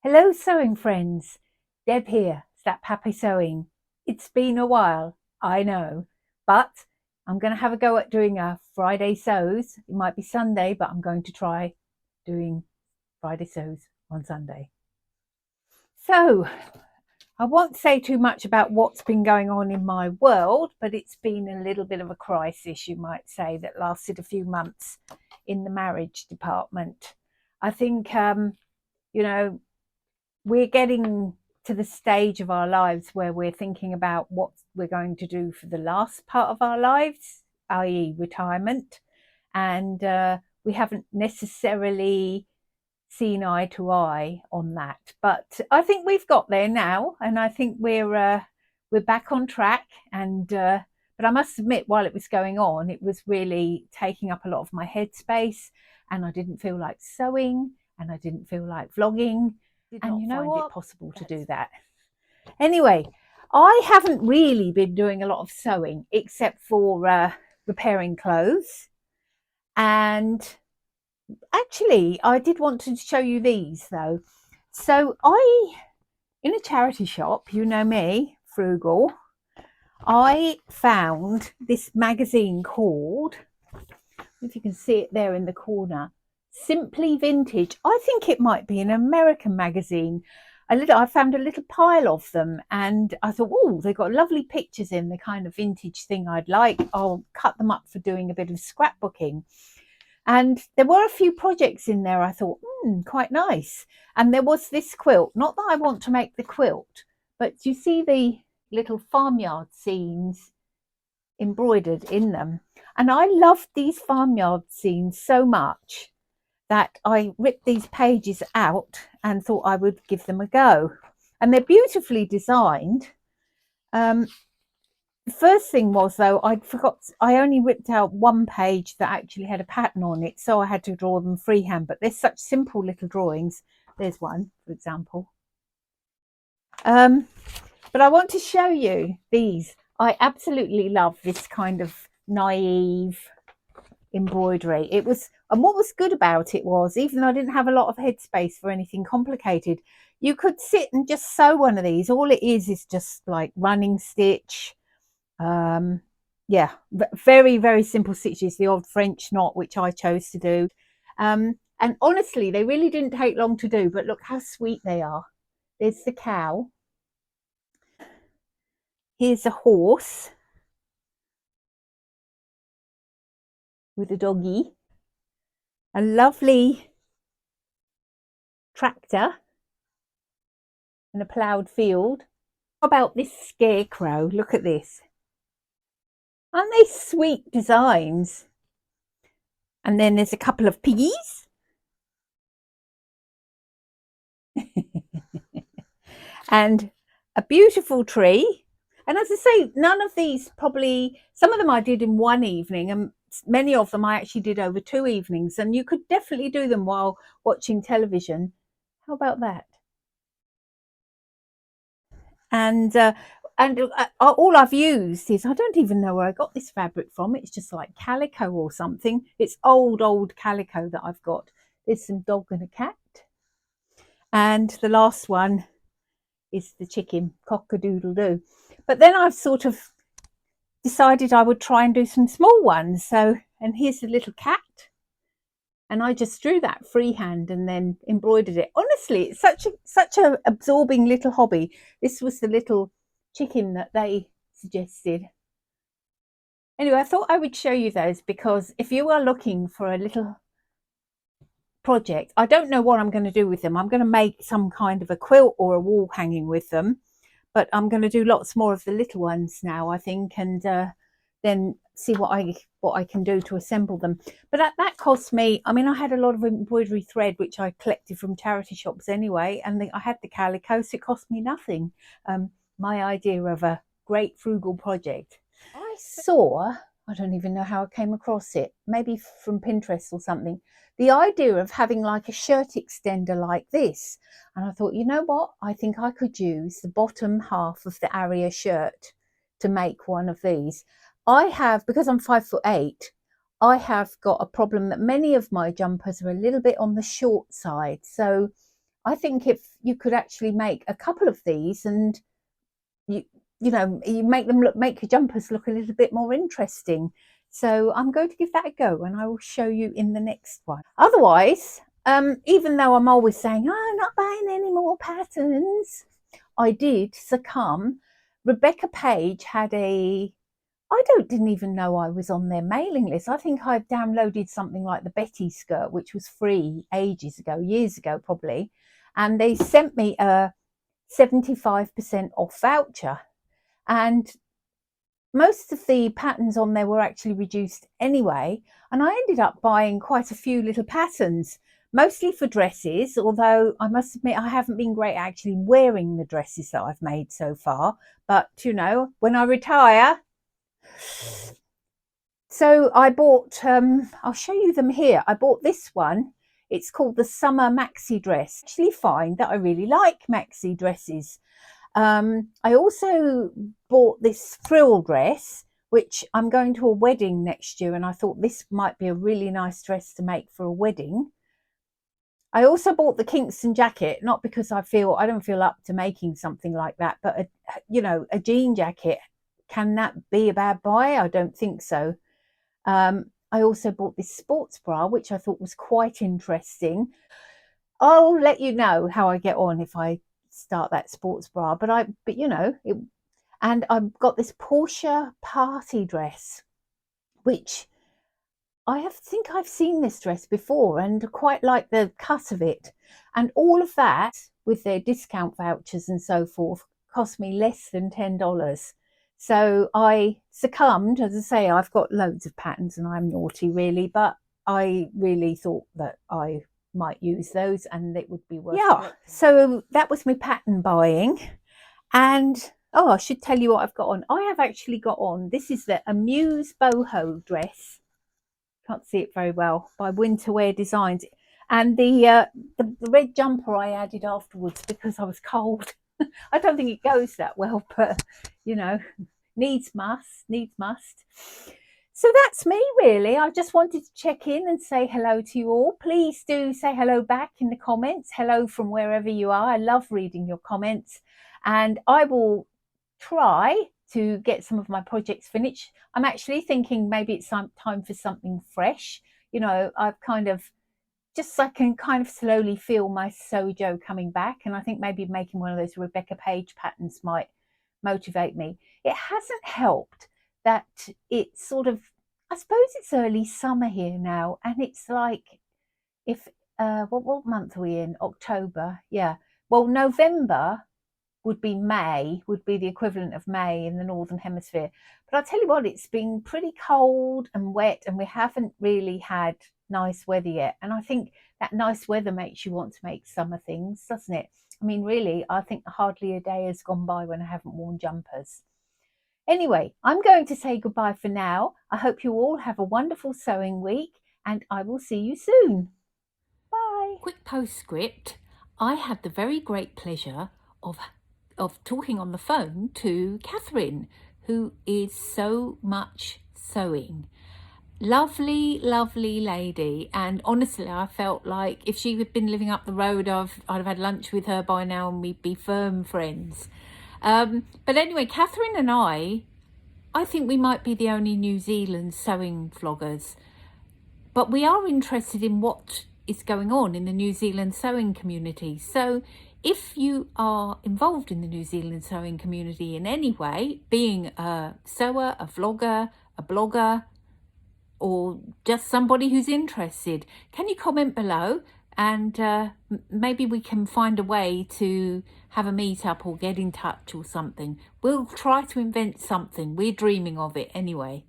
Hello, sewing friends. Deb here, Snap Happy Sewing. It's been a while, I know, but I'm going to have a go at doing a Friday sews. It might be Sunday, but I'm going to try doing Friday sews on Sunday. So, I won't say too much about what's been going on in my world, but it's been a little bit of a crisis, you might say, that lasted a few months in the marriage department. I think, you know, we're getting to the stage of our lives where we're thinking about what we're going to do for the last part of our lives, i.e., retirement. And we haven't necessarily seen eye to eye on that. But I think we've got there now, and I think we're back on track. And but I must admit, while it was going on, it was really taking up a lot of my headspace, and I didn't feel like sewing, and I didn't feel like vlogging. And you know what? It possible to do that. Anyway, I haven't really been doing a lot of sewing except for repairing clothes. And actually, I did want to show you these though. So in a charity shop, you know me, Frugal, I found this magazine called, if you can see it there in the corner, Simply Vintage. I think it might be an American magazine. I found a little pile of them and I thought, oh, they've got lovely pictures in the kind of vintage thing I'd like. I'll cut them up for doing a bit of scrapbooking. And there were a few projects in there I thought, quite nice. And there was this quilt. Not that I want to make the quilt, but you see the little farmyard scenes embroidered in them. And I loved these farmyard scenes so much that I ripped these pages out and thought I would give them a go. And they're beautifully designed. The first thing was, though, I only ripped out one page that actually had a pattern on it, so I had to draw them freehand. But they're such simple little drawings. There's one, for example. But I want to show you these. I absolutely love this kind of naive embroidery. And what was good about it was, even though I didn't have a lot of headspace for anything complicated, you could sit and just sew one of these. All it is just like running stitch. Yeah, very, very simple stitches, the old French knot, which I chose to do. And honestly, they really didn't take long to do, but look how sweet they are. There's the cow. Here's a horse with a doggy. A lovely tractor and a ploughed field. How about this scarecrow? Look at this. Aren't they sweet designs? And then there's a couple of piggies. And a beautiful tree. And as I say, none of these some of them I did in one evening, and many of them I actually did over 2 evenings, and you could definitely do them while watching television. How about that? And all I've used is, I don't even know where I got this fabric from. It's just like calico or something. It's old calico that I've got. There's some dog and a cat. And the last one is the chicken, cock-a-doodle-doo. But then I've sort of decided I would try and do some small ones. So, and here's the little cat. And I just drew that freehand and then embroidered it. Honestly, it's such a absorbing little hobby. This was the little chicken that they suggested. Anyway, I thought I would show you those because if you are looking for a little project, I don't know what I'm going to do with them. I'm going to make some kind of a quilt or a wall hanging with them, but I'm going to do lots more of the little ones now, I think, and then see what I can do to assemble them. But that cost me, I mean, I had a lot of embroidery thread which I collected from charity shops anyway, and I had the calico, so it cost me nothing. My idea of a great frugal project. I saw, I don't even know how I came across it, maybe from Pinterest or something, the idea of having like a shirt extender like this. And I thought, you know what, I think I could use the bottom half of the Aria shirt to make one of these. I have, because I'm 5'8", I have got a problem that many of my jumpers are a little bit on the short side. So I think if you could actually make a couple of these, and you make them make your jumpers look a little bit more interesting. So I'm going to give that a go, and I will show you in the next one. Otherwise, even though I'm always saying, oh, I'm not buying any more patterns, I did succumb. Rebecca Page had didn't even know I was on their mailing list. I think I downloaded something like the Betty skirt, which was free ages ago, years ago probably. And they sent me a 75% off voucher. And most of the patterns on there were actually reduced anyway. And I ended up buying quite a few little patterns, mostly for dresses, although I must admit I haven't been great at actually wearing the dresses that I've made so far. But, when I retire. So I bought, I'll show you them here. I bought this one. It's called the Summer Maxi Dress. I actually find that I really like maxi dresses. I also bought this frill dress, which I'm going to a wedding next year, and I thought this might be a really nice dress to make for a wedding. I also bought the Kingston jacket, not because I don't feel up to making something like that, but a jean jacket, can that be a bad buy? I don't think so. I also bought this sports bra, which I thought was quite interesting. I'll let you know how I get on if I start that sports bra, and I've got this Portia party dress, which I think I've seen this dress before and quite like the cut of it. And all of that, with their discount vouchers and so forth, cost me less than $10. So I succumbed. As I say, I've got loads of patterns and I'm naughty really, but I really thought that I might use those and it would be worth it. Yeah, so that was my pattern buying. And I should tell you what I've got on. I have actually got on, this is the Amuse boho dress. Can't see it very well, by Winterwear Designs. And the red jumper I added afterwards because I was cold. I don't think it goes that well, but needs must. So that's me really. I just wanted to check in and say hello to you all. Please do say hello back in the comments. Hello from wherever you are. I love reading your comments, and I will try to get some of my projects finished. I'm actually thinking maybe it's time for something fresh. I've I can kind of slowly feel my sojo coming back, and I think maybe making one of those Rebecca Page patterns might motivate me. It hasn't helped that it's sort of, I suppose it's early summer here now, and it's like, if what month are we in? October. Yeah, well, November would be May, would be the equivalent of May in the Northern Hemisphere. But I'll tell you what, it's been pretty cold and wet, and we haven't really had nice weather yet. And I think that nice weather makes you want to make summer things, doesn't it? I mean, really, I think hardly a day has gone by when I haven't worn jumpers. Anyway, I'm going to say goodbye for now. I hope you all have a wonderful sewing week, and I will see you soon. Bye. Quick postscript. I had the very great pleasure of talking on the phone to Catherine, who is so much sewing. Lovely, lovely lady. And honestly, I felt like if she had been living up the road, I'd have had lunch with her by now and we'd be firm friends. But anyway, Catherine and I think we might be the only New Zealand sewing vloggers. But we are interested in what is going on in the New Zealand sewing community. So if you are involved in the New Zealand sewing community in any way, being a sewer, a vlogger, a blogger, or just somebody who's interested, can you comment below? And maybe we can find a way to have a meetup or get in touch or something. We'll try to invent something. We're dreaming of it anyway.